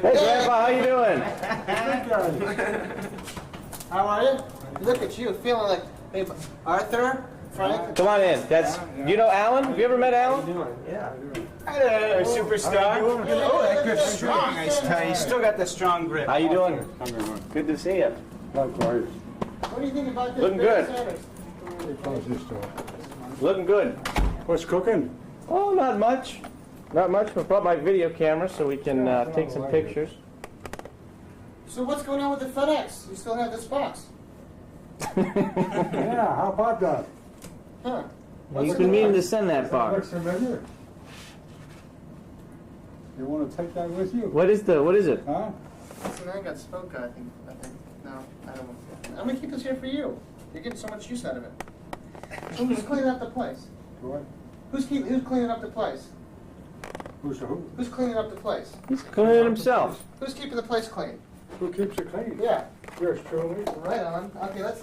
Grandpa, how you doing? How are you? Look at you, feeling like, hey, Arthur, Frank. Come on in. You know Alan? Have you ever met Alan? Yeah. Hi there, superstar. Oh, that grip's strong, I tell you. You still got the strong grip. How you doing? Good to see you. Likewise. What do you think about this? Looking good. Close this door. Looking good. What's cooking? Oh, not much. Not much. I brought my video camera so we can take some pictures. So what's going on with the FedEx? You still have this box? Yeah, how about that? Huh? You've been meaning to send that box. Looks familiar. You want to take that with you? What is it? Huh? Listen, I got spoke, I think. No, I don't want to. I'm going to keep this here for you. You're getting so much use out of it. So who's cleaning up the place? What? Who's cleaning up the place? Who's the who? Who's cleaning up the place? He's cleaning it himself. Who's keeping the place clean? Who keeps it clean? Yeah. Yours truly. Right on. Okay, let's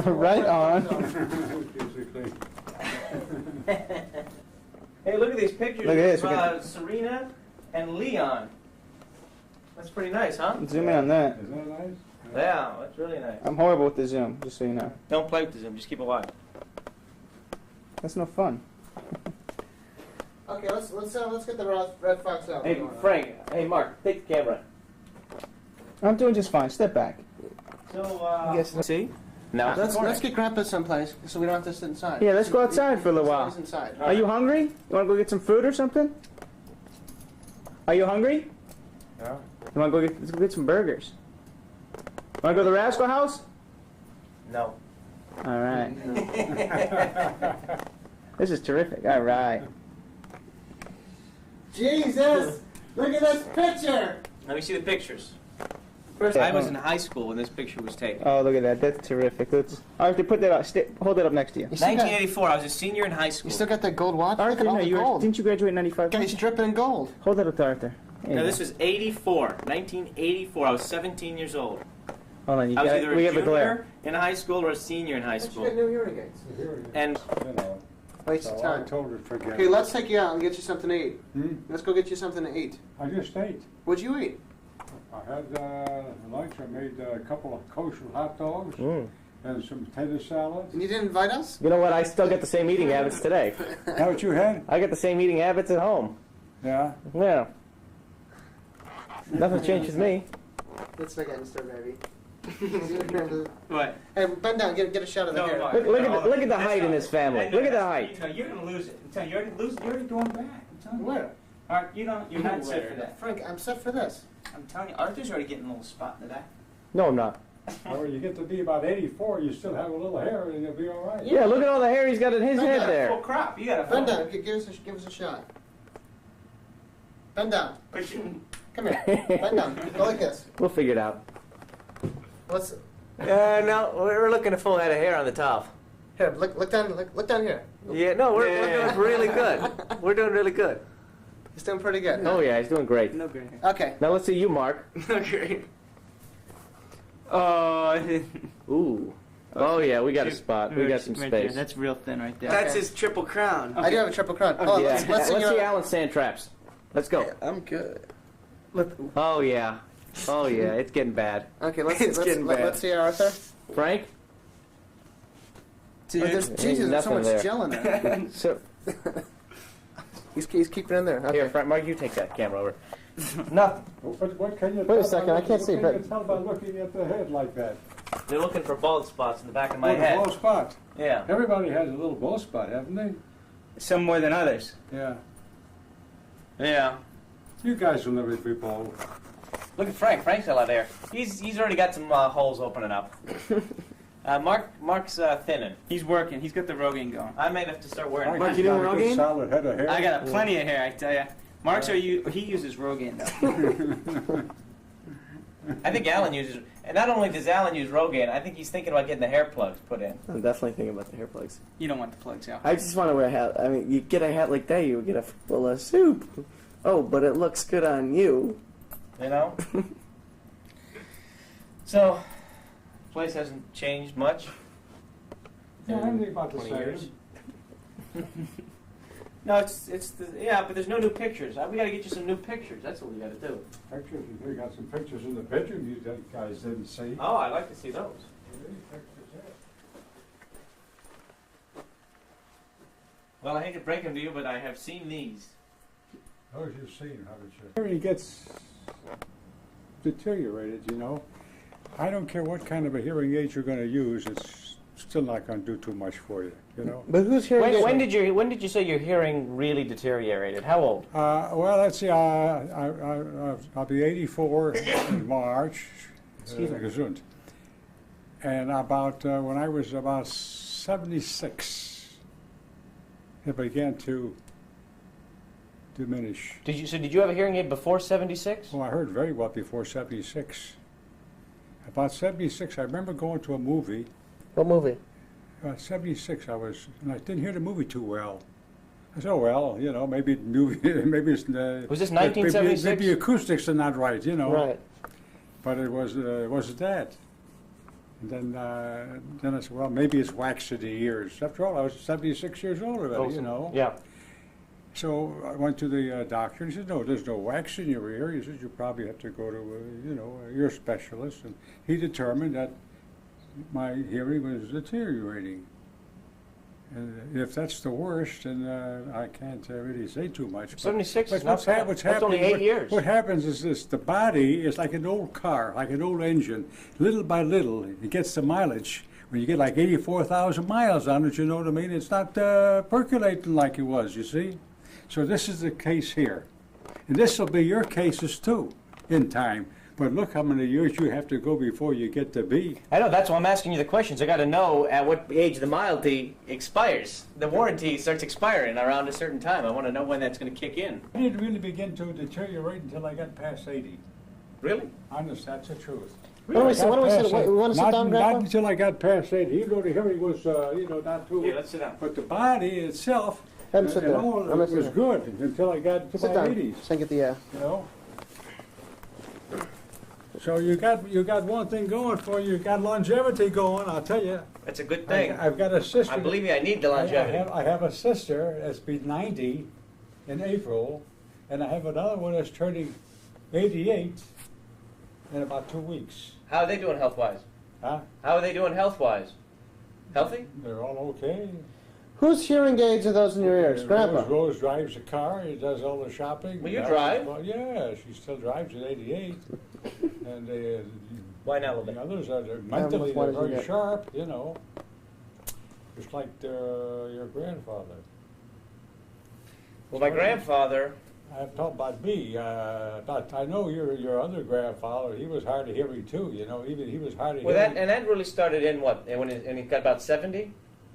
Right on. Who keeps it clean? Hey, look at these pictures Look at this, of Serena and Leon. That's pretty nice, huh? Zoom in on that. Is that nice? Yeah, that's really nice. I'm horrible with the zoom, just so you know. Don't play with the zoom. Just keep it wide. That's no fun. Okay, let's get the red fox out. Hey, Frank. Hey, Mark. Take the camera. I'm doing just fine. Step back. So, see? Now Let's get Grandpa someplace so we don't have to sit inside. Yeah, let's go outside for a little while. Stays inside. Are you hungry? You want to go get some food or something? Are you hungry? Yeah. You want to let's go get some burgers? Want to go to the Rascal House? No. All right. This is terrific. All right. Jesus! Look at this picture! Let me see the pictures. First, I was in high school when this picture was taken. Oh, look at that. That's terrific. Arthur, put that up. Hold that up next to you. You still got- 1984. I was a senior in high school. You still got that gold watch? Look Arthur, at all no, the gold. didn't you graduate in 95? Guy's dripping in gold. Hold that up to Arthur. There you No, go. this was 84. 1984. I was 17 years old. Hold on. I was either We a have a glare. junior in high school or a senior in high Why'd you school. get new hearing aids? And You know. Waste of So I time. told her to forget. Okay, let's take you out and get you something to eat. Hmm? Let's go get you something to eat. I just ate. What'd you eat? I had lunch. I made a couple of kosher hot dogs and some potato salad. And you didn't invite us? you know what? I still get the same eating habits today. That what you had? I get the same eating habits at home. Yeah. Yeah. Nothing changes me. Let's make it, baby. What? Hey, bend down. Get a shot of the hair. Look at the height in this family. Look at the height. You're going to lose it. You're already going back. I'm telling you. Where? Art, you're not set for that. Frank, I'm set for this. I'm telling you, Arthur's already getting a little spot in the back. No, I'm not. Well, when you get to be about 84, you still have a little hair, and you'll be all right. Yeah, look at all the hair he's got in his head Full there. crop. You got a Bend full. down. Give us a shot. Bend down. But you, Come here. Bend down. Go like this. We'll figure it out. Let's. No, we're looking at a full head of hair on the top. Here, look down. Look down here. Yeah, no, we're doing really good. We're doing really good. He's doing pretty good. Oh yeah, he's doing great. no great. Okay. Now let's see you, Mark. No great. Ooh. Oh yeah, we got a spot. We got some Right there. space. That's real thin right there. That's his triple crown. I do have a triple crown. Oh, Yeah. let's Let's see see your. Alan's sand traps. Let's go. I'm good. Oh yeah. Oh yeah, it's getting bad. Okay, It's getting bad. let's see Arthur. Frank? Oh, there's, Ain't Jesus, there's so nothing much there. gel in there. So He's keeping it in there. Okay. here, Frank, Mark, you take that camera over. Nothing. What can you Wait a tell second, by I can't see, What can but- you tell by looking at the head like that? They're looking for bald spots in the back of my Oh, the head. bald spot. Yeah. Everybody has a little bald spot, haven't they? Some more than others. Yeah. Yeah. You guys will never be bald. Look at Frank. Frank's got a lot of hair. He's already got some holes opening up. Mark's thinning. He's working. He's got the Rogaine going. I may have to start wearing. Mark, it. you doing Got a good Rogaine? solid head of hair. I got plenty of hair, I tell you. Mark's he uses Rogaine though. I think Alan uses, and not only does Alan use Rogaine, I think he's thinking about getting the hair plugs put in. I'm definitely thinking about the hair plugs. You don't want the plugs out. I just want to wear a hat. I mean, you get a hat like that, you get a full of soup. Oh, but it looks good on you. You know. So, place hasn't changed much. Yeah, everything about the 20 same. years. No, yeah, but there's no new pictures. We got to get you some new pictures. That's what we got to do. Pictures, you got some pictures in the bedroom you guys didn't see. Oh, I'd like to see those. Well, I hate to break them to you, but I have seen these. Those you've seen, haven't you? Hearing gets deteriorated, you know. I don't care what kind of a hearing aid you're going to use, it's still not going to do too much for you, you know. But who's hearing aids? When did you say your hearing really deteriorated? How old? Well, let's see, I'll be 84 in March. Excuse me. Gesund. And about, when I was about 76, it began to diminish. Did you have a hearing aid before 76? Well, I heard very well before 76. About 76, I remember going to a movie. What movie? About 76, and I didn't hear the movie too well. I said, oh, well, you know, maybe the movie, maybe it's... Was this 1976? Maybe acoustics are not right, you know. Right. But it was that. And then I said, well, maybe it's wax in the ears. After all, I was 76 years old already, you know. Yeah. So I went to the doctor, and he said, no, there's no wax in your ear. He said, you probably have to go to, a ear specialist. And he determined that my hearing was deteriorating. And if that's the worst, then I can't really say too much. But, 76 but is not bad. what's That's only happening, 8 years. What happens is this, the body is like an old car, like an old engine. Little by little, it gets the mileage. When you get like 84,000 miles on it, you know what I mean? It's not percolating like it was, you see? So this is the case here. And this will be your cases too, in time. But look how many years you have to go before you get to B. I know, that's why I'm asking you the questions. I got to know at what age the warranty expires. The warranty starts expiring around a certain time. I want to know when that's going to kick in. I didn't really begin to deteriorate until I got past 80. Really? Honest, that's the truth. Why don't we sit down, Grandpa? Not until I got past 80. Even though the hearing was, not too... Yeah, let's sit down. But the body itself, Have him sit and down. all, I'm gonna it sit was down. good until I got to Sit my down. 80s. So I can get the You know? So you got one thing going for you. You got longevity going, I'll tell you. That's a good thing. I've got a sister. I believe me, I need the longevity. I have a sister that's be 90 in April, and I have another one that's turning 88 in about 2 weeks. How are they doing health-wise? Huh? How are they doing health-wise? Healthy? They're all okay. Whose hearing aids are those in your ears? Grandpa? Rose drives the car. He does all the shopping. Will you drive? Well, yeah, she still drives at 88. And Why not a little the bit? others are mentally what they're does he very get? sharp, you know. Just like your grandfather. Well, my grandfather, I'm talking about me. But I know your other grandfather. He was hard of hearing too. You know, even he was hard of hearing. that really started in what? When he got about 70?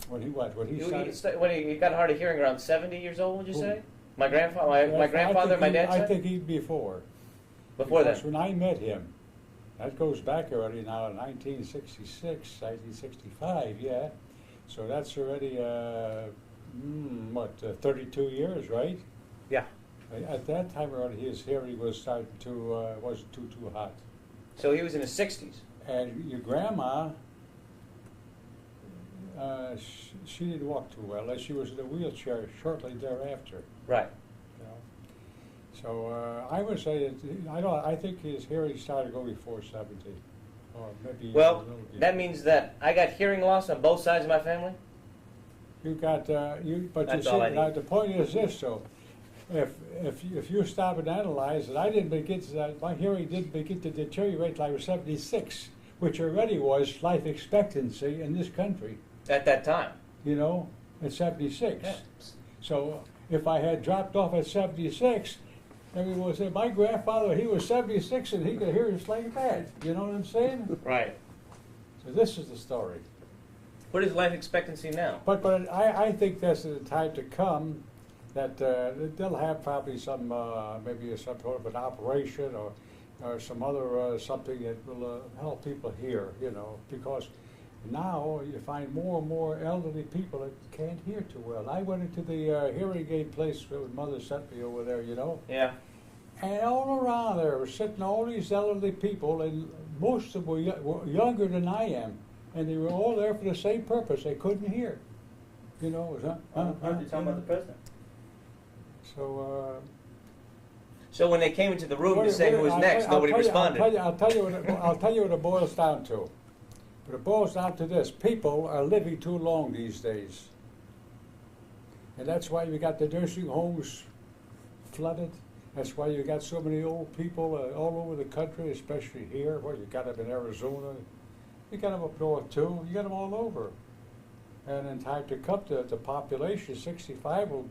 When he what? When he started. When he got hard of hearing around 70 years old, would you Who? say? My grandfather, my grandfather, my dad I said? think he'd before. Before Because then. when I met him, that goes back already now, 1966, 1965, yeah. So that's already, 32 years, right? Yeah. At that time already, his hearing was starting to, wasn't too hot. So he was in his 60s. And your grandma, she didn't walk too well. She was in a wheelchair shortly thereafter. Right. You know. So I would say that I think his hearing started to go before 70, or maybe a Well, little before. that means that I got hearing loss on both sides of my family? You got but you That's see all I now need. the point is this though. If you stop and analyze it, I didn't begin to, my hearing didn't begin to deteriorate till I was 76, which already was life expectancy in this country. At that time. You know, at 76. Yeah. So if I had dropped off at 76, everyone would say, my grandfather, he was 76 and he could hear us like that. You know what I'm saying? Right. So this is the story. What is life expectancy now? But I think that's the time to come that they'll have probably some, maybe some sort of an operation or some other something that will help people hear, you know, because now you find more and more elderly people that can't hear too well. I went into the hearing aid place where Mother sent me over there, you know, Yeah. and all around there were sitting all these elderly people, and most of them were younger than I am, and they were all there for the same purpose. They couldn't hear, you know. How did you tell about the president? So. So when they came into the room to say who was next, nobody responded. I'll tell you what it boils down to. But it boils down to this: people are living too long these days, and that's why you got the nursing homes flooded. That's why you got so many old people all over the country, especially here. Well, you got them in Arizona, you got them up north too. You got them all over. And in time to come, the population 65 will.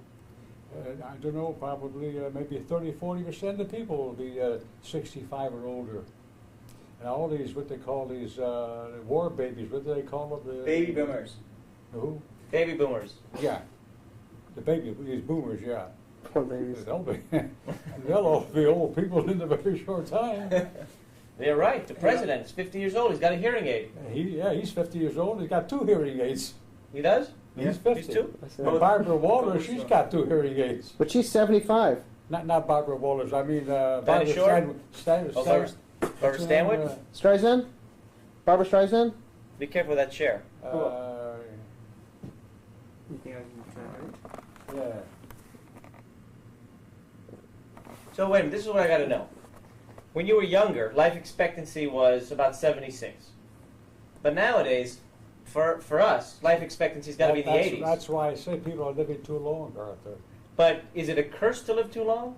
I don't know, probably maybe 30–40% of people will be 65 or older. And all these, what they call these war babies, what do they call them? Baby boomers. Who? Baby boomers. Yeah. These boomers, yeah. Poor babies. They'll all be old people in a very short time. They're right. The president is 50 years old. He's got a hearing aid. He's 50 years old. He's got 2 hearing aids. He does? He's 50. He's 2? And Barbara Walters, she's got 2 hearing aids. But she's 75. Not Barbara Walters. I mean Barbara Shore? Barbara Stanwyck? Streisand? Barbara Streisand? Be careful of that chair. Yeah. So wait a minute, this is what I got to know. When you were younger, life expectancy was about 76. But nowadays, for us, life expectancy's got to be in the 80s. That's why I say people are living too long, Arthur. But is it a curse to live too long?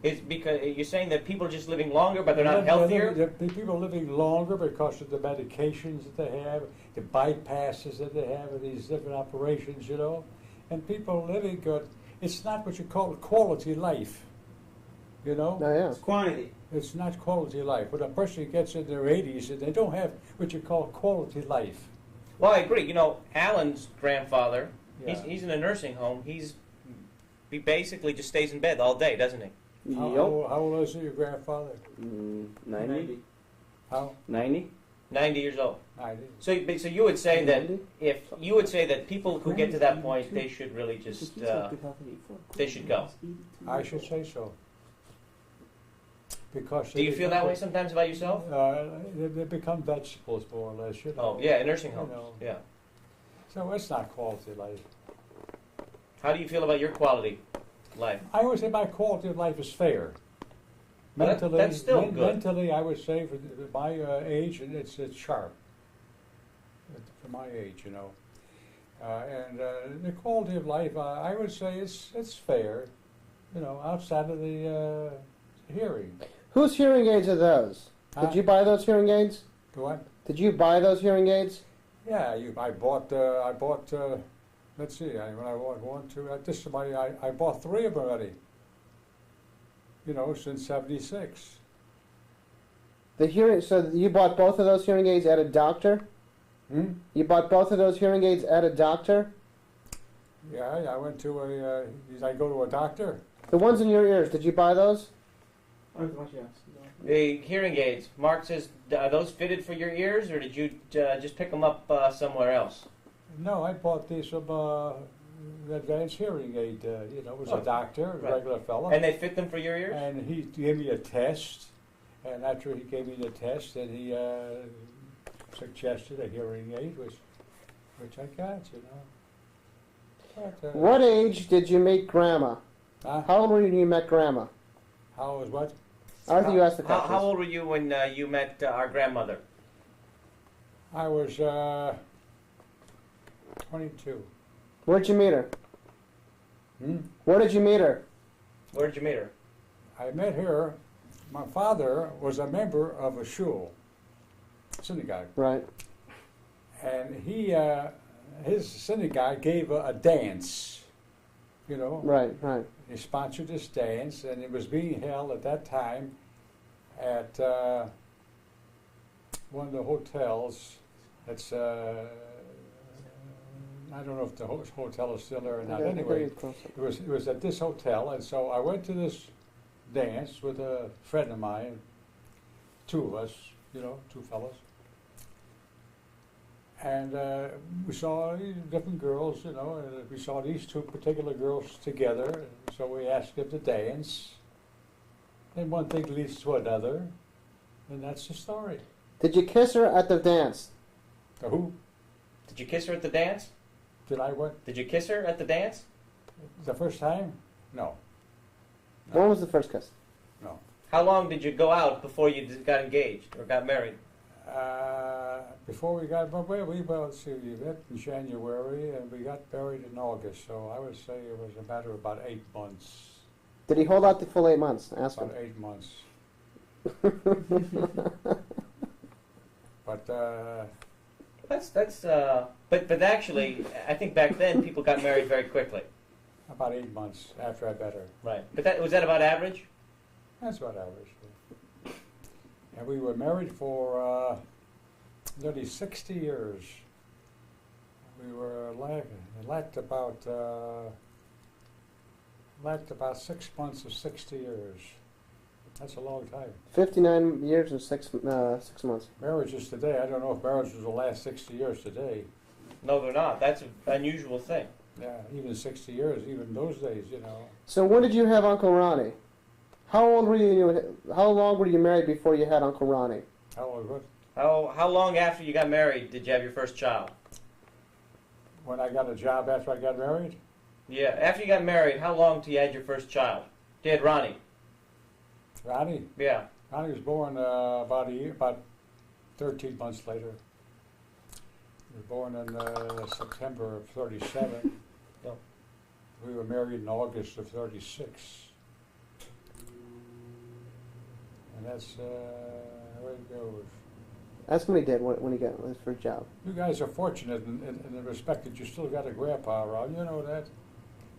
It's because you're saying that people are just living longer, but they're not healthier? The people are living longer because of the medications that they have, the bypasses that they have, and these different operations, you know. And people are living good. It's not what you call quality life, you know. Oh, yeah. It's quantity. It's not quality life. When a person gets in their 80s and they don't have what you call quality life. Well, I agree. You know, Alan's grandfather, Yeah. he's in a nursing home. He basically just stays in bed all day, doesn't he? How old is your grandfather? 90? How? 90? 90 years old. 90. So you would say that 90? if you would say that people who get to that point, they should really just they should go. I should say so. Because Do you feel that way sometimes about yourself? They become vegetables, more or less, you know. Oh, yeah, in nursing You homes. know. Yeah. So it's not quality life. How do you feel about your quality life? I always say my quality of life is fair. Well, Mentally, that's still good. mentally, I would say for my age, and it's sharp. For my age, you know. And the quality of life, I would say it's fair, you know, outside of the hearing. Whose hearing aids are those? Huh? Did you buy those hearing aids? What? Did you buy those hearing aids? Yeah, I bought. Let's see. When I bought 1, 2. This is I bought 3 of them already. You know, since '76. So you bought both of those hearing aids at a doctor? You bought both of those hearing aids at a doctor? Yeah, I went to a. Did I go to a doctor? The ones in your ears, did you buy those? The hearing aids. Mark says, are those fitted for your ears, or did you just pick them up somewhere else? No, I bought these from advanced hearing aid. You know, it was a doctor, a regular fellow. And they fit them for your ears? And he gave me a test, and after he gave me the test, then he suggested a hearing aid, which I got, you know. But, What age did you meet Grandma? Huh? How old were you when you met Grandma? How was what? Arthur, you asked the How question. old were you when you met our grandmother? I was 22. Where'd you meet her? Where did you meet her? Where did you meet her? I met her. My father was a member of a shul, synagogue, Right. and his synagogue gave a dance. You know, Right, right. he sponsored this dance, and it was being held at that time at one of the hotels. It's I don't know if the hotel is still there or not. Okay, Anyway, okay, close. it was at this hotel, and so I went to this dance with a friend of mine, 2 of us, you know, 2 fellas. And we saw these different girls, you know, and we saw these 2 particular girls together, and so we asked them to dance. And one thing leads to another, and that's the story. Did you kiss her at the dance? Who? Did you kiss her at the dance? Did I what? Did you kiss her at the dance? The first time? No. When was the first kiss? No. How long did you go out before you got engaged or got married? Before we got, let's see, we met in January and we got married in August, so I would say it was a matter of about 8 months. Did he hold out the full 8 months? Ask him. About 8 months. But But actually, I think back then people got married very quickly. about 8 months after I met her. Right. But was that about average? That's about average. Yeah. And we were married for nearly 60 years. We were lacked about 6 months of 60 years. That's a long time. 59 years and 6 months. Marriage is today. I don't know if marriage will last 60 years today. No, they're not. That's an unusual thing. Yeah, even 60 years, even those days, you know. So when did you have Uncle Ronnie? How old were you? How long were you married before you had Uncle Ronnie? How old was How long after you got married did you have your first child? when I got a job after I got married? Yeah, after you got married, how long till you had your first child? You had Ronnie. Ronnie? Yeah. Ronnie was born about 13 months later. He was born in September of 37. No. We were married in August of 36. And that's where it goes. That's when he did when he got his first job. You guys are fortunate in the respect that you still got a grandpa around. You know that.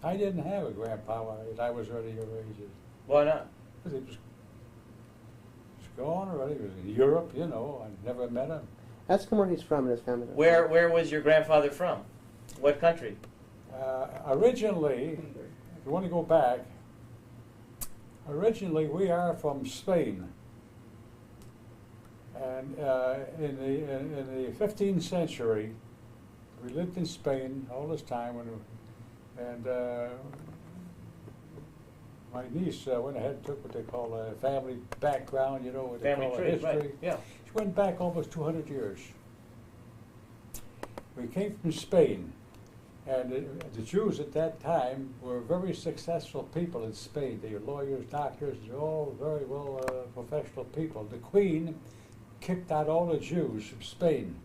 I didn't have a grandpa when I was already your age. Why not? Because he was gone already. He was in Europe, you know. I never met him. Ask him where he's from and his family. Where was your grandfather from? What country? Originally, if you want to go back, originally we are from Spain. And in the 15th century, we lived in Spain all this time, and my niece went ahead and took what they call a family background, you know, what they Family call tree, a history. right? Yeah. She went back almost 200 years. We came from Spain, and the Jews at that time were very successful people in Spain. They were lawyers, doctors, they're all very well professional people. The Queen kicked out all the Jews from Spain.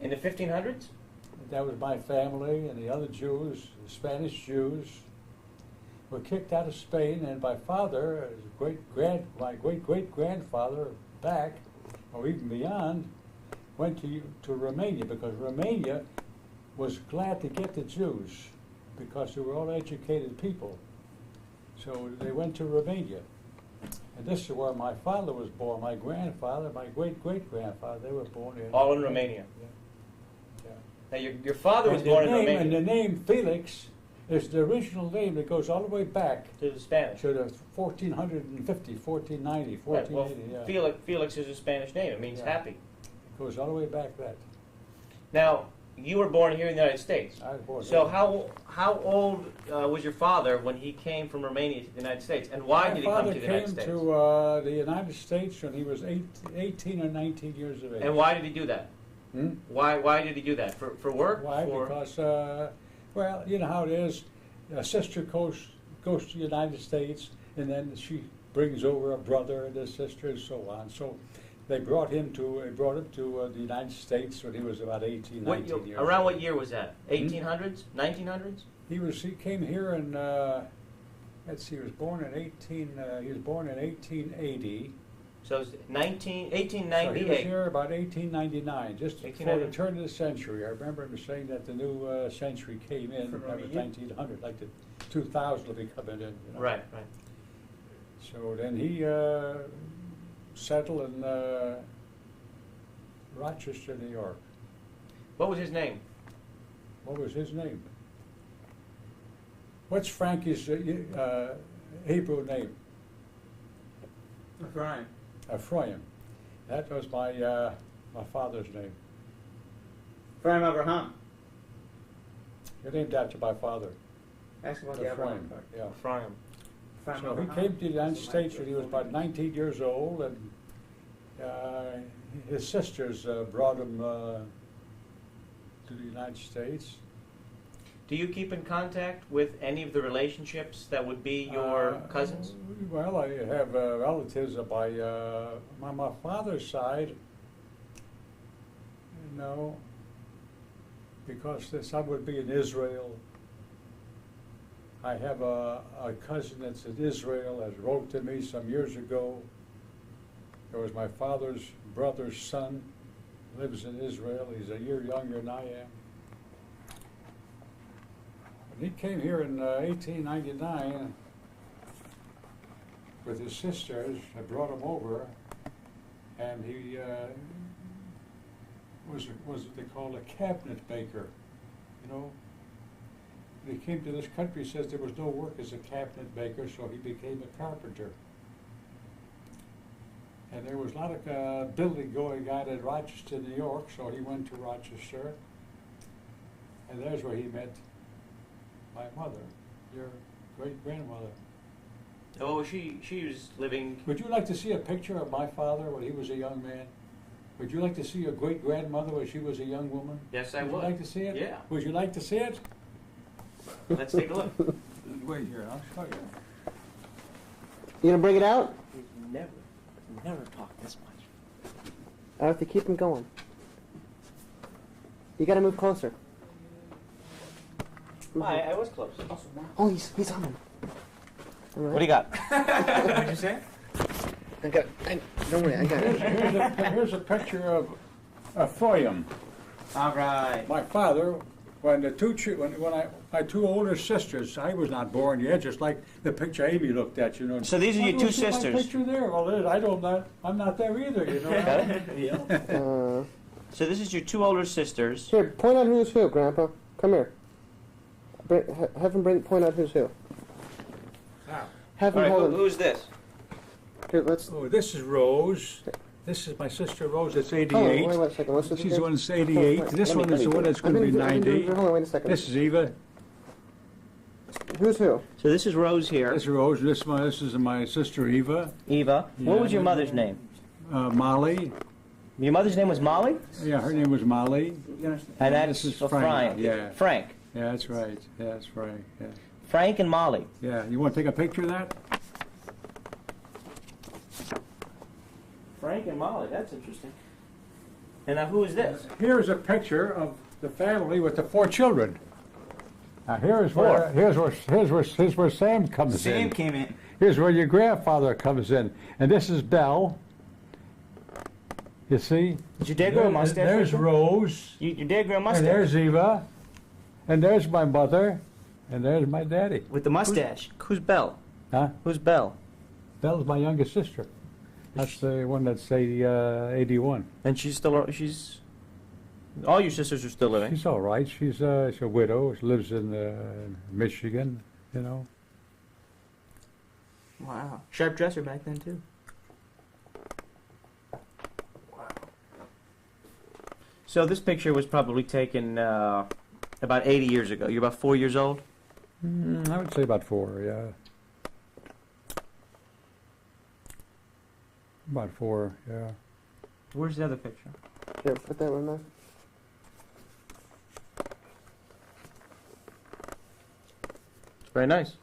In the 1500s? That was my family and the other Jews, the Spanish Jews, were kicked out of Spain, and my father, my great-great-grandfather back, or even beyond, went to Romania, because Romania was glad to get the Jews because they were all educated people. So they went to Romania. And this is where my father was born, my grandfather, my great-great-grandfather, they were born in... All in Romania. Yeah. Now, your father was born in Romania. And the name Felix is the original name that goes all the way back To the Spanish. to the 1450, 1490, Right, 1480, well, yeah. Felix is a Spanish name. It means Yeah. happy. It goes all the way back that. Now, you were born here in the United States. I was born So here. how old was your father when he came from Romania to the United States? And why did he come to the United States? My father came to the United States when he was 18 or 19 years of age. And why did he do that? Hmm? Why did he do that? For work? Why? For, Because, well, you know how it is. A sister goes to the United States, and then she brings over a brother and a sister and so on. So they brought him to the United States when he was about 18, 19 years around old. what year was that? 1800s? 1900s? He came here in let's see, he was born in 1880. So it's So he was 1898. here about 1899, just before the 1899. turn of the century. I remember him saying that the new century came in. From That was Romania? 1900, like the 2000 will be coming in. You know. Right. So then he settled in Rochester, New York. What was his name? What was his name? What's Frankie's Hebrew name? Brian. Ephraim. That was my my father's name. Ephraim Abraham. You're named after my father. Ask about the Abraham Ephraim. part. Yeah. Ephraim. Ephraim So he Abraham. came to the United States when he was about 19 years old, and his sisters brought him to the United States. Do you keep in contact with any of the relationships that would be your cousins? Well, I have relatives by my father's side. No, because the son would be in Israel. I have a cousin that's in Israel that wrote to me some years ago. It was my father's brother's son, lives in Israel. He's a year younger than I am. He came here in 1899 with his sisters. I brought him over, and he was what they call a cabinet maker, you know. When he came to this country, he says there was no work as a cabinet maker, so he became a carpenter. And there was a lot of building going on in Rochester, New York, so he went to Rochester, and there's where he met my mother, your great-grandmother. Oh, she was living. Would you like to see a picture of my father when he was a young man? Would you like to see your great-grandmother when she was a young woman? Yes, I would. Would you like to see it? Yeah. Would you like to see it? Let's take a look. Wait here, I'll show you. You gonna bring it out? We've never talked this much. I have to keep him going. You gotta move closer. I was close. Oh, he's on him. All right. What do you got? What'd you say? Don't worry, I got it. Here's a picture of Ephraim, All right. my father. When my two older sisters, I was not born yet, just like the picture Amy looked at, you know. So these are your I two don't see my sisters. picture there. Well, I'm not there either, you know. So this is your two older sisters. Here, point out who's who, Grandpa. Come here. Have him point out who's who. Now, Have All him right, hold him. who's this? Here, let's. oh, this is Rose. This is my sister Rose. That's Oh, 88. wait a second. What's this She's again? the one that's 88. Oh, wait. This one is the one that's going to be 90. Hold on, wait a second. This is Eva. Who's who? So this is Rose here. This is Rose. This is my sister Eva. Eva. What was your Yeah. mother's name? Molly. Your mother's name was Molly? Yeah, her name was Molly. And that's This is Frank. Frank, yeah. Frank. Yeah, that's right. Yeah, that's Frank. Yeah. Frank and Molly. Yeah. You want to take a picture of that? Frank and Molly, that's interesting. And now who is this? Here's a picture of the family with the 4 children. Now here's Four. where Sam comes Sam in. came in. Here's where your grandfather comes in, and this is Belle. You see? Did your dad grow a mustache? There's Richard? Rose, Your dad grew a and mustache? there's Eva, and there's my mother, and there's my daddy. With the mustache. Who's Belle? Huh? Who's Belle? Belle's my youngest sister. That's the one that's 81. And she's still, she's, all your sisters are still living. She's all right. She's a widow. She lives in Michigan, you know. Wow. Sharp dresser back then, too. So this picture was probably taken about 80 years ago. You're about 4 years old? I would say about 4, yeah. About 4, yeah. Where's the other picture? Here, put that one there. It's very nice.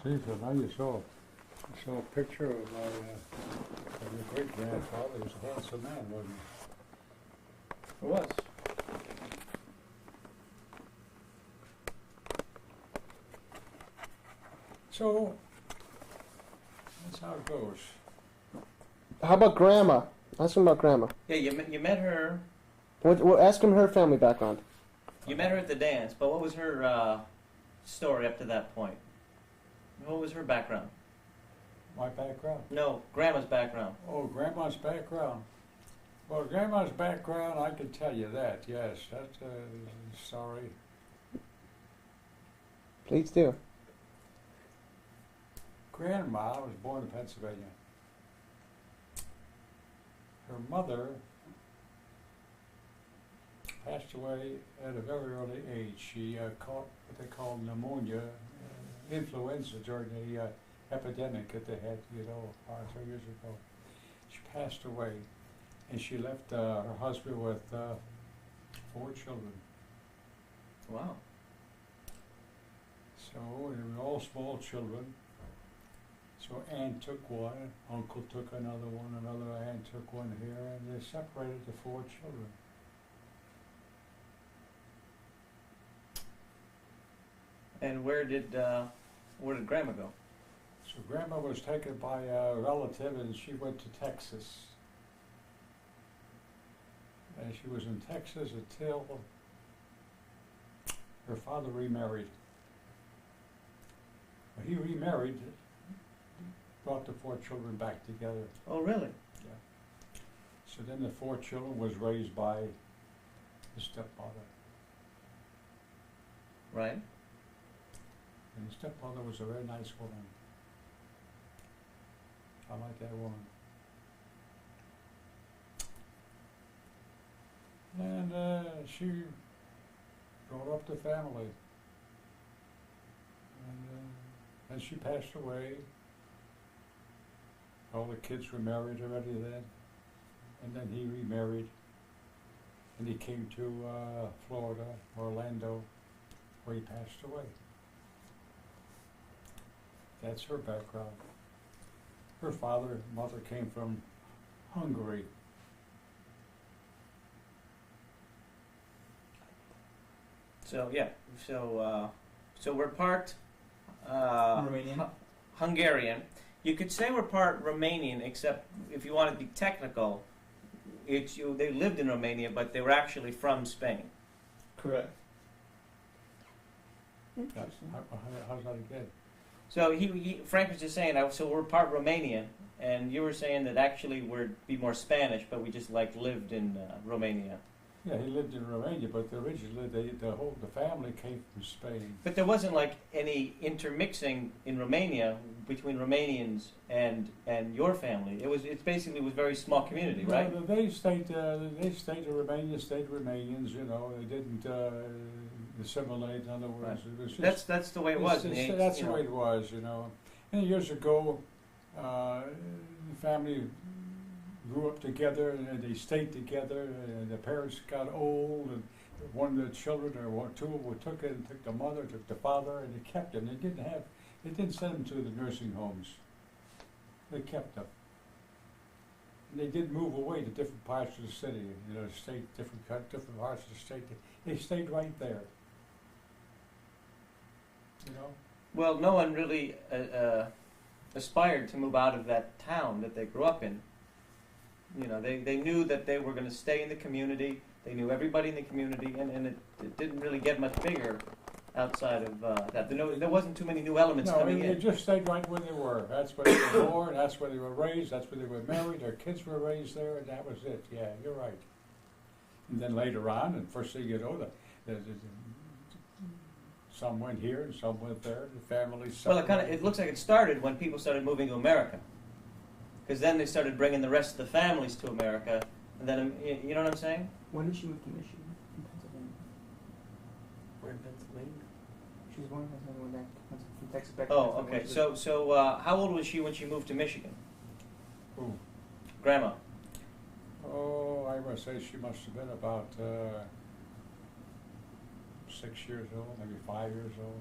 See, so now you saw a picture of my of your great grandfather. He was a handsome man, wasn't he? It was. So that's how it goes. How about Grandma? Ask him about Grandma. Yeah, you met her. Ask him her family background. You met her at the dance, but what was her story up to that point? What was her background? My background. No, Grandma's background. Oh, Grandma's background. Well, Grandma's background, I can tell you that. Yes, that's sorry. Please do. Grandma was born in Pennsylvania. Her mother passed away at a very early age. She caught what they call pneumonia, influenza during the epidemic that they had, 5 or 6 years ago. She passed away, and she left her husband with 4 children. Wow. So they were all small children. So aunt took one, uncle took another one, another aunt took one here, and they separated the 4 children. And where did Grandma go? So Grandma was taken by a relative, and she went to Texas. And she was in Texas until her father remarried. Well, he remarried, brought the 4 children back together. Oh, really? So then the 4 children was raised by his stepmother. Right. And his stepmother was a very nice woman. I like that woman. And she brought up the family. And she passed away. All the kids were married already then. And then he remarried. And he came to Florida, Orlando, where he passed away. That's her background. Her father and mother came from Hungary. So yeah, so we're part Romanian. Hungarian. You could say we're part Romanian, except if you want to be technical, they lived in Romania, but they were actually from Spain. Correct. How's that again? So Frank was just saying, so we're part Romanian, and you were saying that actually we'd be more Spanish, but we just lived in Romania. Yeah, he lived in Romania, but originally the family came from Spain. But there wasn't any intermixing in Romania between Romanians and your family. It basically was a very small community, right? No, they stayed in Romania, stayed Romanians. You know, they didn't assimilate. In other words, Right. it was just, That's the way it was. that's the way it was. You know, and years ago, the family grew up together and they stayed together, and the parents got old, and one of the children or two took the mother, took the father, and they kept them. They didn't send them to the nursing homes. They kept them. And they didn't move away to different parts of the city, state, different parts of the state. They stayed right there. You know? Well, no one really aspired to move out of that town that they grew up in. You know, they knew that they were going to stay in the community. They knew everybody in the community, and it didn't really get much bigger outside of that. There wasn't too many new elements coming they in. just stayed right where they were. That's where they were born, that's where they were raised, that's where they were married, their kids were raised there, and that was it. Yeah, you're right. And then later on, and first thing you know, some went here and some went there, the families. Well, it looks like it started when people started moving to America, because then they started bringing the rest of the families to America, and then you know what I'm saying? When did she move to Michigan from Pennsylvania? We're in Pennsylvania. She was born in Pennsylvania when that went from Texas back to Oh, Pennsylvania. okay. So how old was she when she moved to Michigan? Who? Grandma. Oh, I must say she must have been about 6 years old, maybe 5 years old.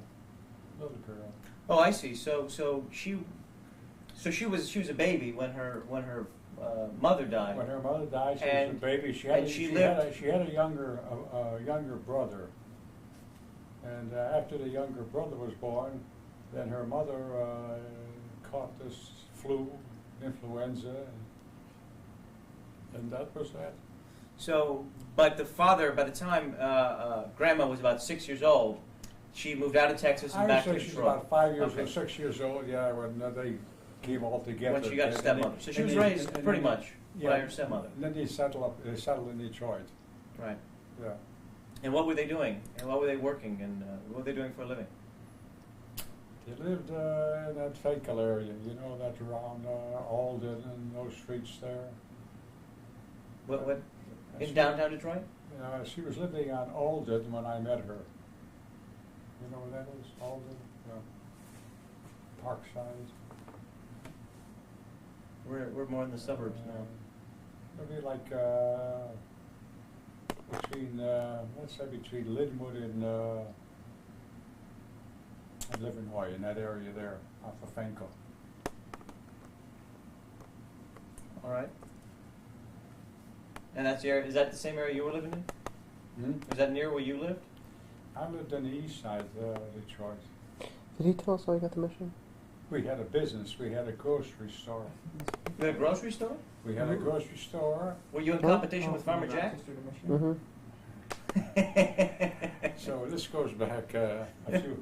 Little girl. Oh, I see. So she was a baby when her mother died. When her mother died, she And- was a baby. She and had a younger brother, and after the younger brother was born, then her mother caught this flu, influenza, and that was that. So, but the father, by the time Grandma was about 6 years old, she moved out of Texas and I back would to say she's Detroit. about 5 years Okay. or 6 years old. Yeah, when they came all together. When she got a And stepmother. they- So she and was they- raised and pretty then- much yeah, by her stepmother. And then they settled in Detroit. Right. Yeah. And what were they doing? And what were they working? And what were they doing for a living? They lived in that Fakel area, that around Alden and those streets there. What in She- downtown Detroit? She was living on Alden when I met her. You know where that is, Alden? Yeah. Parkside. We're more in the suburbs now. Maybe like between, let's say between Linwood and in Livernois, in that area there, off of Fanco. All right. And that's the area, is that the same area you were living in? Hmm? Was that near where you lived? I lived on the east side of Detroit. Did he tell us how he got the mission? We had a business, we had a grocery store. You had a grocery store? We had a grocery store, Were you in Huh? competition with Farmer Jack? Mm-hmm. so this goes back a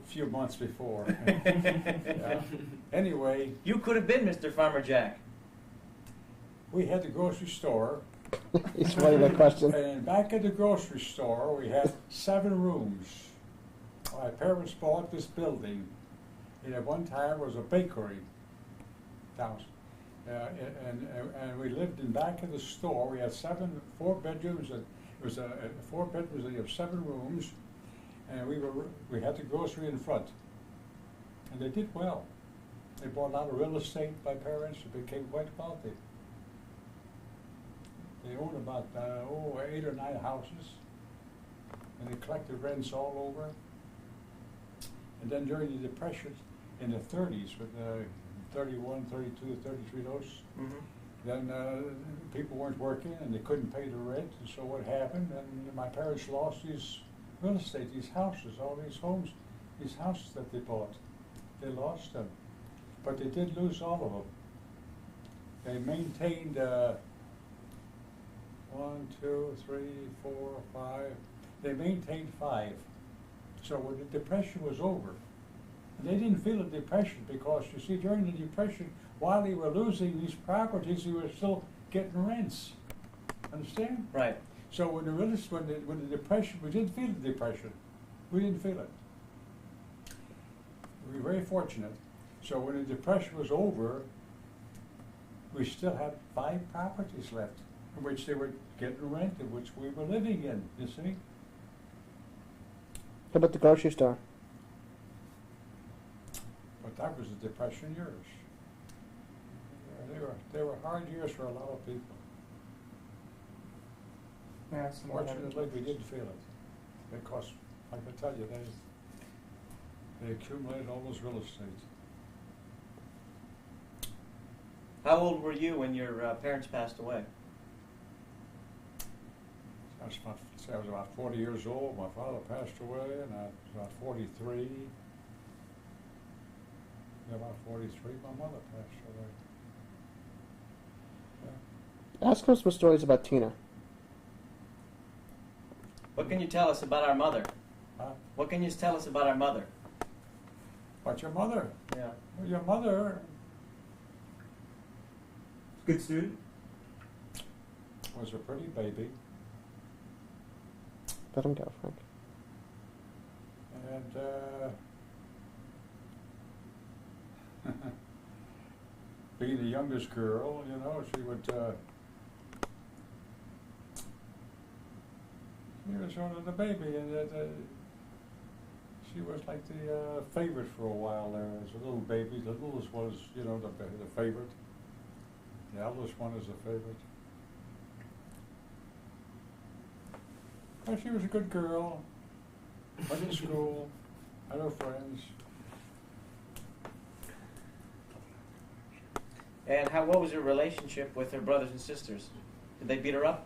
few months before. Yeah. Anyway, You could have been Mr. Farmer Jack. we had the grocery store, He's funny that question. and back at the grocery store, we had 7 rooms. My parents bought this building, and at one time was a bakery house. And we lived in back of the store. We had 4 bedrooms, and it was 4 bedrooms, and you have 7 rooms, and we had the grocery in front. And they did well. They bought a lot of real estate, my parents, and became quite wealthy. They owned about 8 or 9 houses, and they collected rents all over. And then during the Depression in the 30s, with 31, 32, 33 those, Mm-hmm. then people weren't working and they couldn't pay the rent. And so what happened? And my parents lost these real estate, these houses, all these homes, these houses that they bought. They lost them, but they did lose all of them. They maintained 1, 2, 3, 4, 5. They maintained 5. So when the Depression was over, and they didn't feel the Depression because, you see, during the Depression, while they were losing these properties, they were still getting rents. Understand? Right. So when the Depression, we didn't feel the Depression. We didn't feel it. We were very fortunate. So when the Depression was over, we still had 5 properties left, in which they were getting rent, in which we were living in, you see? How about the grocery store? But that was the Depression years. Yeah, they were hard years for a lot of people. Fortunately, we didn't feel it, because, I can tell you, they accumulated all those real estate. How old were you when your parents passed away? I was about 40 years old. My father passed away, and I was about 43. Yeah, about 43. My mother passed away. Yeah. Ask him some stories about Tina. What can you tell us about our mother? Huh? What can you tell us about our mother? But your mother? Yeah. Well, your mother Good student. was a pretty baby, Let him go, Frank. and being the youngest girl, you know, she would. She was sort of the baby, and she was like the favorite for a while there as a little baby. The littlest was, you know, the favorite. The eldest one is the favorite. Well, she was a good girl. Went to school, had her friends. And what was her relationship with her brothers and sisters? Did they beat her up?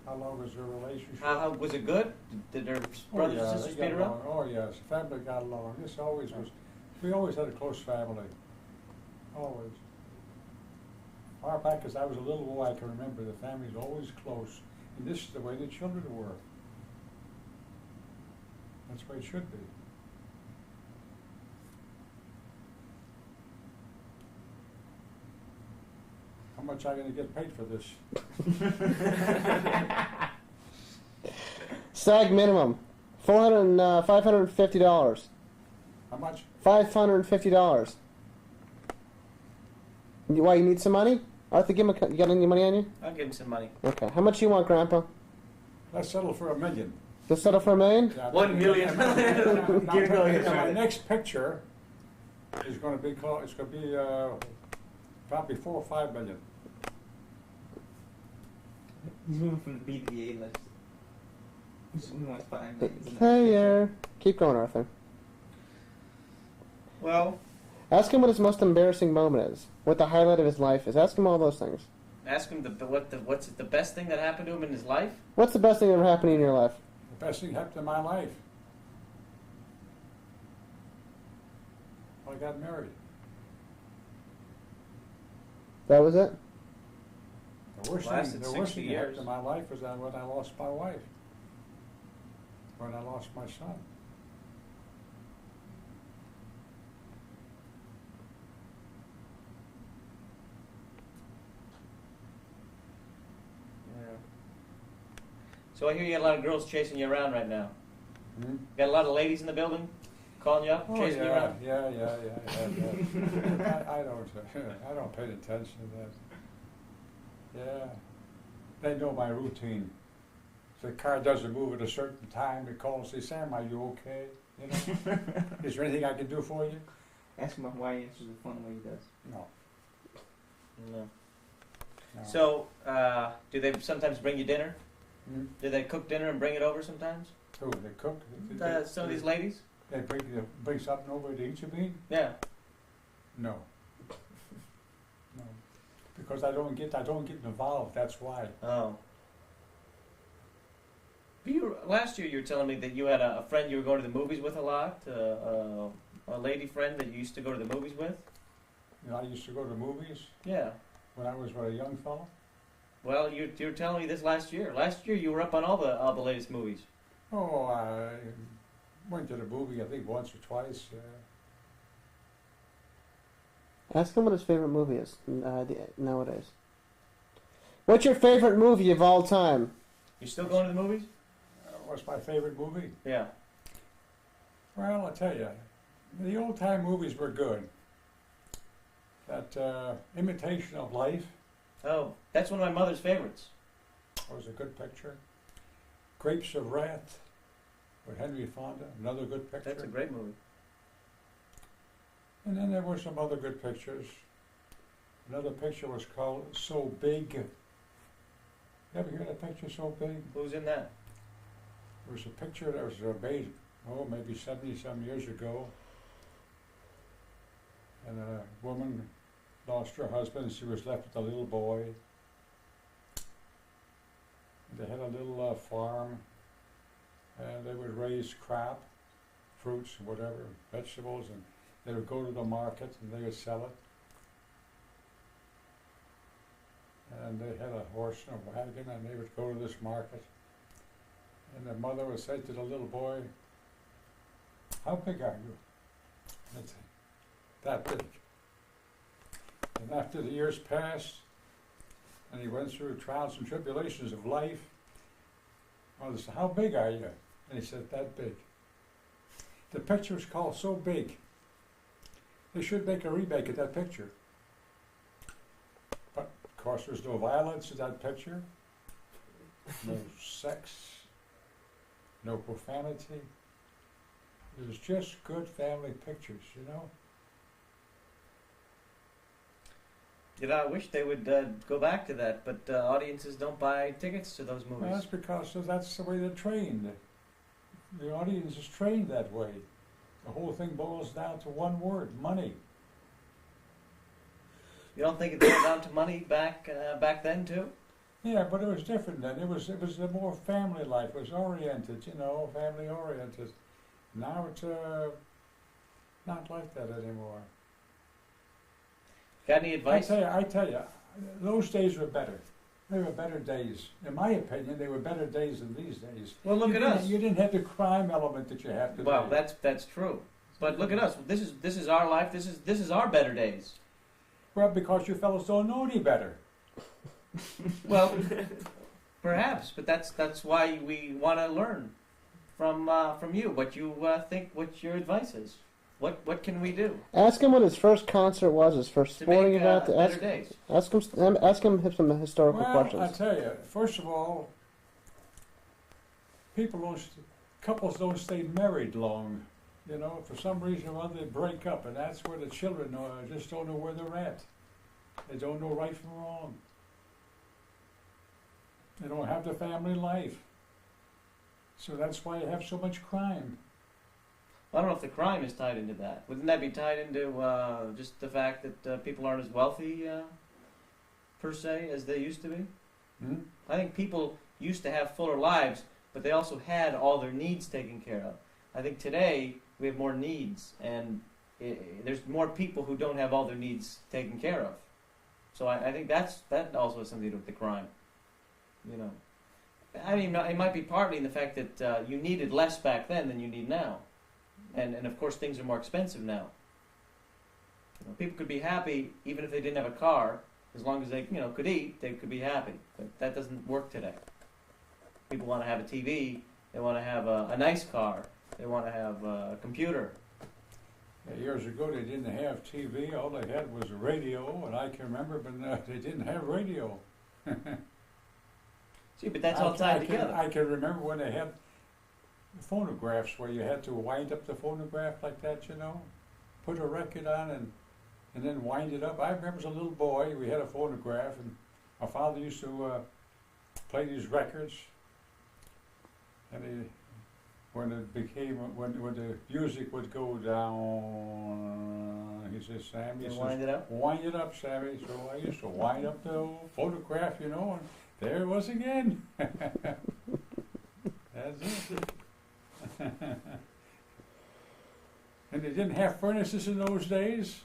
How long was their relationship? How was it good? Did her brothers and sisters they beat got her along. up? Oh yes, family got along. This always was. We always had a close family. Always. Far back as I was a little boy, I can remember the family was always close, and this is the way the children were. That's the way it should be. How much are you going to get paid for this? SAG minimum, $550. How much? $550. Why, you need some money? Arthur, give him you got any money on you? I'll give him some money. Okay. How much you want, Grandpa? Let's settle for $1 million. Let's settle for $1 million? Yeah, 1 million. My next picture is going to be called. It's going to be probably 4 or 5 million. He's moving from the B to the A list. He wants 5 million. Hey, keep going, Arthur. Well, Ask him what his most embarrassing moment is. What the highlight of his life is. Ask him all those things. ask him what's the best thing that happened to him in his life. What's the best thing that ever happened in your life? The best thing happened in my life. I got married. That was it? The worst Lasted thing that 60 happened years. in my life was that when I lost my wife. When I lost my son. Yeah. So I hear you got a lot of girls chasing you around right now. Hmm? Got a lot of ladies in the building, calling you up, Oh, chasing you yeah, around. yeah. I don't pay attention to that. Yeah, they know my routine. If the car doesn't move at a certain time, they call and say, "Sam, are you okay? You know, is there anything I can do for you?" Ask him why he answers the phone the way he does. No. No. no. So, do they sometimes bring you dinner? Hmm? Do they cook dinner and bring it over sometimes? Who, they cook? Some of these ladies? They bring something over to eat, you mean? Yeah. No. No. Because I don't get involved, that's why. Oh. Last year you were telling me that you had a friend you were going to the movies with a lot, a lady friend that you used to go to the movies with? You know, I used to go to movies Yeah. when I was a young fellow. Well, you were telling me this last year. Last year you were up on all the latest movies. Oh, I went to the movie, I think, once or twice. Ask him what his favorite movie is nowadays. What's your favorite movie of all time? You still going to the movies? What's my favorite movie? Yeah. Well, I'll tell you, the old-time movies were good. That Imitation of Life Oh, that's one of my mother's favorites. was a good picture. Grapes of Wrath with Henry Fonda, another good picture. That's a great movie. And then there were some other good pictures. Another picture was called So Big. You ever hear that picture, So Big? Who's in that? There was a picture that was made, maybe 70-some years ago. And a woman lost her husband, she was left with a little boy. They had a little farm, and they would raise crop, fruits, whatever, vegetables, and they would go to the market and they would sell it. And they had a horse and a wagon, and they would go to this market. And the mother would say to the little boy, "How big are you?" And he'd say, "That big." And after the years passed, and he went through trials and tribulations of life, mother said, "How big are you?" And he said, "That big." The picture is called So Big. They should make a remake of that picture. But, of course, there's no violence in that picture, no sex, no profanity. There's just good family pictures, you know? You know, I wish they would go back to that, but audiences don't buy tickets to those movies. Well, that's because that's the way they're trained. The audience is trained that way. The whole thing boils down to one word: money. You don't think it came down to money back then too? Yeah, but it was different then. It was a more family life. It was oriented, you know, family oriented. Now it's not like that anymore. Got any advice? I tell you, those days were better. They were better days. In my opinion, they were better days than these days. Well, look at us. You didn't have the crime element that you have today. Well, that's true. But look at us. This is our life. This is our better days. Well, because you fellows don't know any better. Well, perhaps, but that's why we want to learn from you what you think, what your advice is. What can we do Ask him what his first concert was, his first to sporting make event. better days? Ask him some historical Well, questions. I tell you, first of all, couples don't stay married long. You know, for some reason or other, they break up, and that's where the children just don't know where they're at. They don't know right from wrong. They don't have the family life. So that's why you have so much crime. I don't know if the crime is tied into that. Wouldn't that be tied into just the fact that people aren't as wealthy, per se, as they used to be? Hmm? I think people used to have fuller lives, but they also had all their needs taken care of. I think today we have more needs, and there's more people who don't have all their needs taken care of. So I think that also has something to do with the crime. You know, I mean, it might be partly in the fact that you needed less back then than you need now, and of course things are more expensive now. You know, people could be happy even if they didn't have a car, as long as they could eat. They could be happy, but that doesn't work today. People want to have a TV. They want to have a nice car. They want to have a computer. Years ago, they didn't have TV. All they had was a radio, and I can remember, but they didn't have radio. See, but that's all tied together. I can remember when they had phonographs where you had to wind up the phonograph like that, put a record on and then wind it up. I remember as a little boy, we had a phonograph, and my father used to play these records, and when the music would go down, he says, Sammy, Wind it up? Wind it up, Sammy. So I used to wind up the photograph, and there it was again. That's it. And they didn't have furnaces in those days.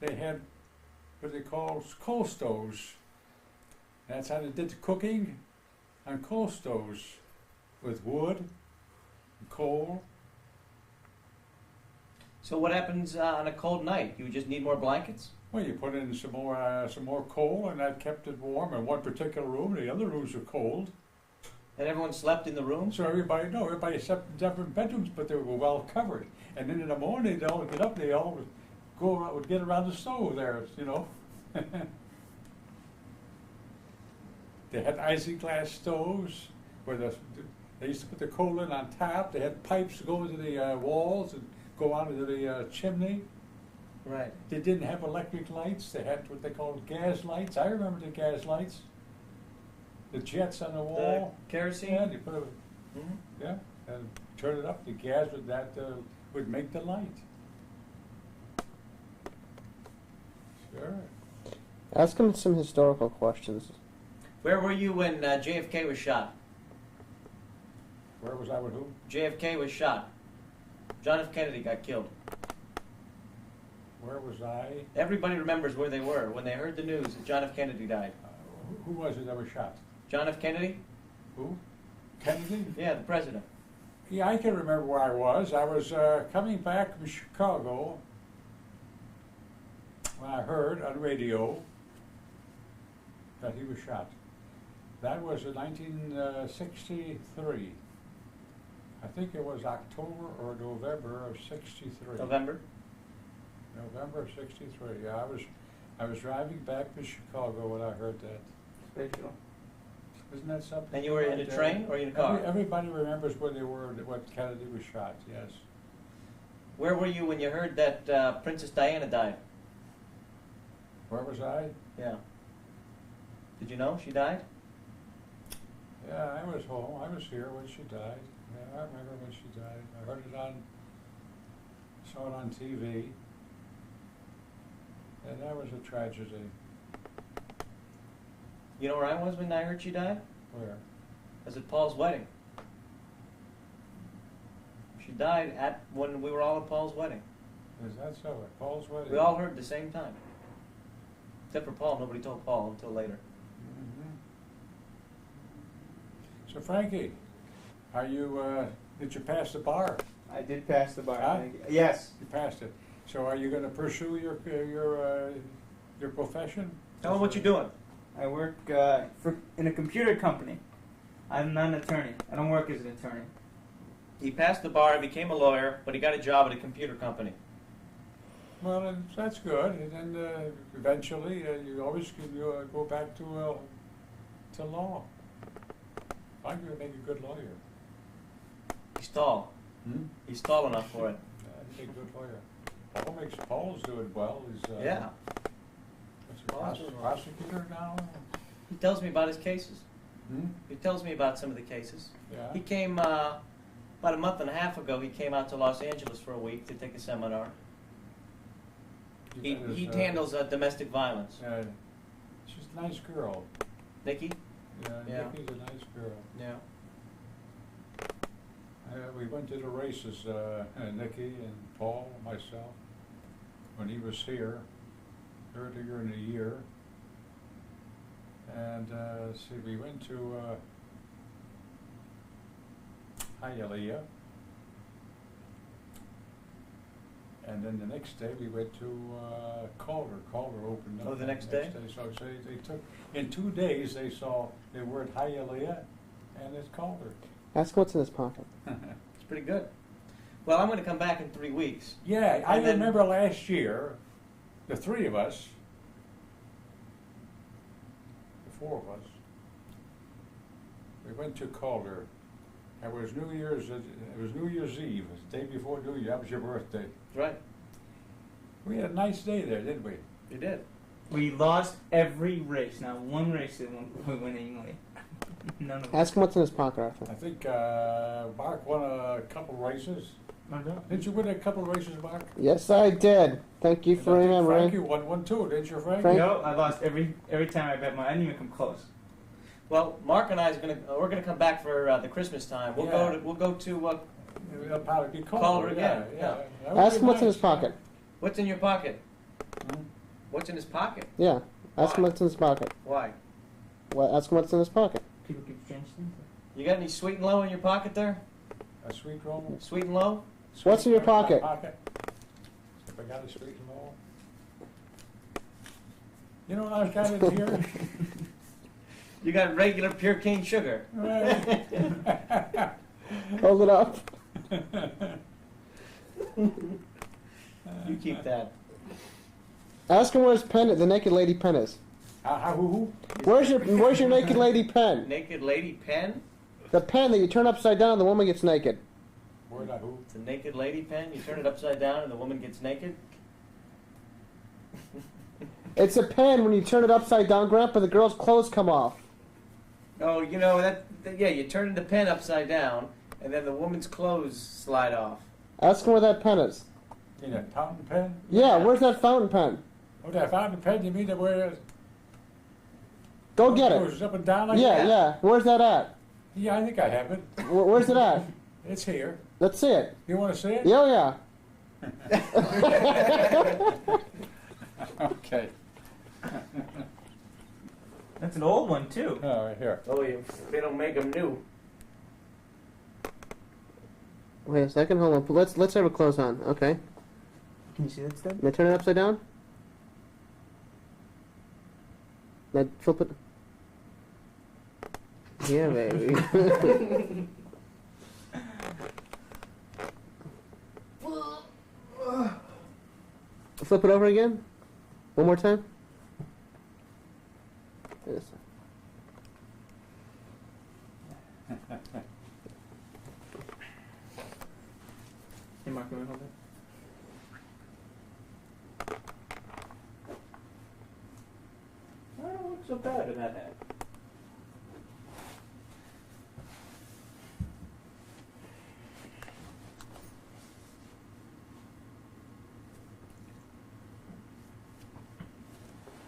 They had what they call coal stoves. That's how they did the cooking on coal stoves with wood and coal. So what happens on a cold night? You just need more blankets? Well, you put in some more coal, and that kept it warm in one particular room. The other rooms were cold. And everyone slept in the rooms? So everybody slept in different bedrooms, but they were well covered. And then in the morning, they'd all get up, they all would get around the stove there, They had isinglass stoves where they used to put the coal in on top. They had pipes to go into the walls and go out into the chimney. Right. They didn't have electric lights. They had what they called gas lights. I remember the gas lights. The jets on the wall. The kerosene? Yeah, you put Mhm. and turn it up. The gas would make the light. Sure. Ask him some historical questions. Where were you when JFK was shot? Where was I with who? JFK was shot. John F. Kennedy got killed. Where was I? Everybody remembers where they were when they heard the news that John F. Kennedy died. Who was it that was shot? John F. Kennedy? Who? Kennedy? Yeah, the president. Yeah, I can remember where I was. I was coming back from Chicago when I heard on radio that he was shot. That was in 1963. I think it was October or November of '63. November? November of '63. Yeah, I was driving back to Chicago when I heard that. Special. Isn't that something? And you were in a train or in a car? Everybody remembers where they were when Kennedy was shot. Yes. Where were you when you heard that Princess Diana died? Where was I? Yeah. Did you know she died? Yeah, I was home. I was here when she died. Yeah, I remember when she died. I heard it saw it on TV. And that was a tragedy. You know where I was when I heard she died? Where? I was at Paul's wedding. She died when we were all at Paul's wedding. Is that so? At Paul's wedding? We all heard at the same time. Except for Paul. Nobody told Paul until later. Mhm. So Frankie, did you pass the bar? I did pass the bar. Huh? Yes. You passed it. So are you going to pursue your profession? Tell them what you're doing. I work in a computer company. I'm not an attorney. I don't work as an attorney. He passed the bar, became a lawyer, but he got a job at a computer company. Well, that's good. And then eventually, you always can go back to law. I'm going to make a good lawyer. He's tall. Hmm? He's tall enough for it. I'd be a good lawyer. Paul's doing well. He's Yeah. what's he, prosecutor now? He tells me about his cases. Hmm? He tells me about some of the cases. Yeah. He came About a month and a half ago, he came out to Los Angeles for a week to take a seminar. He handles domestic violence. She's a nice girl. Nikki? Yeah. Nikki's a nice girl. Yeah. We went to the races, Nikki and Paul, myself, when he was here earlier in the year. And see, we went to Hialeah. And then the next day we went to Calder. Calder opened up. Oh, the next day? So they took, in 2 days they were at Hialeah and at Calder. Ask what's in his pocket. It's pretty good. Well, I'm going to come back in 3 weeks. Yeah, I And then- remember last year, the three of us, the four of us, we went to Calder. It was New Year's Eve. It was the day before New Year. That was your birthday. Right. We had a nice day there, didn't we? You did. We lost every race. Not one race that we winningly. None of them. Ask him what's in his pocket, Arthur. I think Mark won a couple races. Didn't you win a couple of races, Mark? Yes, I did. Thank you for And I think remembering. Frank, you won one too, didn't you, Frank? Frank? No, I lost every time I bet my. I didn't even come close. Well, Mark and I we're gonna come back for the Christmas time. We'll Yeah. go to It'll probably be Calder. Calder again, yeah. That would Ask be him what's in nice. his pocket. what's in your pocket? Hmm? What's in his pocket? Yeah. Ask him Why? what's in his pocket. Why? Well, ask him what's in his pocket. People keep strange things. You got any sweet and low in your pocket there? A sweet roll? Sweet and low? What's in your pocket? If I got a sweet roll. You know what I've got in here? You got regular pure cane sugar. Right. Hold it up. You keep that. Ask him where his pen, the naked lady pen is. Who? Where's your naked lady pen? Naked lady pen? The pen that you turn upside down and the woman gets naked. Where's that who? It's a naked lady pen. You turn it upside down and the woman gets naked. It's a pen when you turn it upside down, Grandpa, the girl's clothes come off. Oh, you know yeah. You turn the pen upside down, and then the woman's clothes slide off. Ask him where that pen is. You mean that fountain pen? Yeah, where's that fountain pen? Oh, that fountain pen, you mean that where Go get it. goes up and down like Yeah, that? yeah. Where's that at? Yeah, I think I have it. Where's it at? It's here. Let's see it. You want to see it? Yeah, yeah. Okay. That's an old one too. Oh, right here. Oh, they don't make them new. Wait a second, hold on. Let's have it close on. Okay. Can you see that stuff? Now turn it upside down. Now flip it. Yeah, baby. Flip it over again. One more time. Yes. Hey, Mark, can we hold it? I don't look so bad in that hat.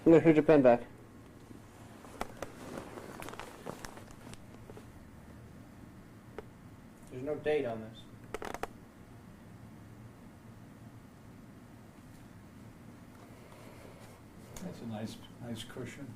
Here's your pen back. There's no date on this. That's a nice cushion.